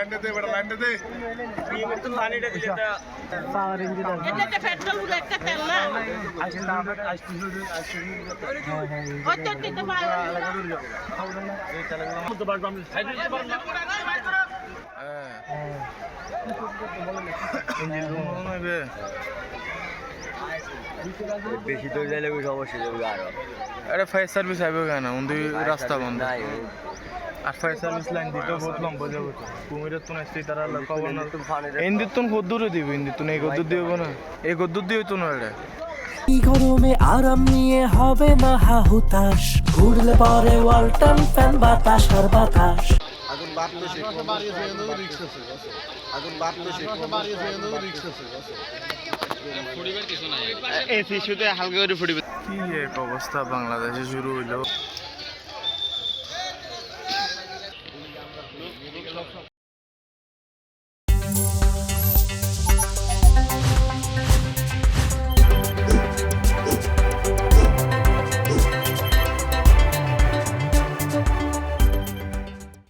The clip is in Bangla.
লাইনটা দে বড় লাইনটা দে তো পানিটা দিলে তা পাওয়ার ইঞ্জিন এটা পেট্রোল গুলো একটা তেল না আসে না আসতে ওই তো দিতে পারো এই চালাগুলো তো বাড়বে আমি সাইড দিতে পারবো না ইঞ্জিন রুম হবে বেশি দূর যাইলে সমস্যা যাবে আরো আরে ফায়ার সার্ভিস আইবে কেন উন্দি রাস্তা বন্ধ নাই আর ফায়ার সার্ভিস লাইন দিতে বহুত লম্বা যাবে তো কুমিরের তো নাস্তি তারা খবর না তো ফানে ইন্দির তো কদ্দুরে দিবে ইন্দির তো এই কদ্দুর দিব না এই কদ্দুর দিয়ে তো না এটা এই গরমে আরাম নিয়ে হবে না হাহুতাশ ঘুরলে পরে ওয়ালটন ফ্যান বাতাস আর বাতাস আগুন বাড়লে সে রিক্স আছে আগুন বাড়লে সে রিক্স আছে এসি শুতে হালকা করে ফুটিবে কি এক অবস্থা বাংলাদেশে শুরু হইলো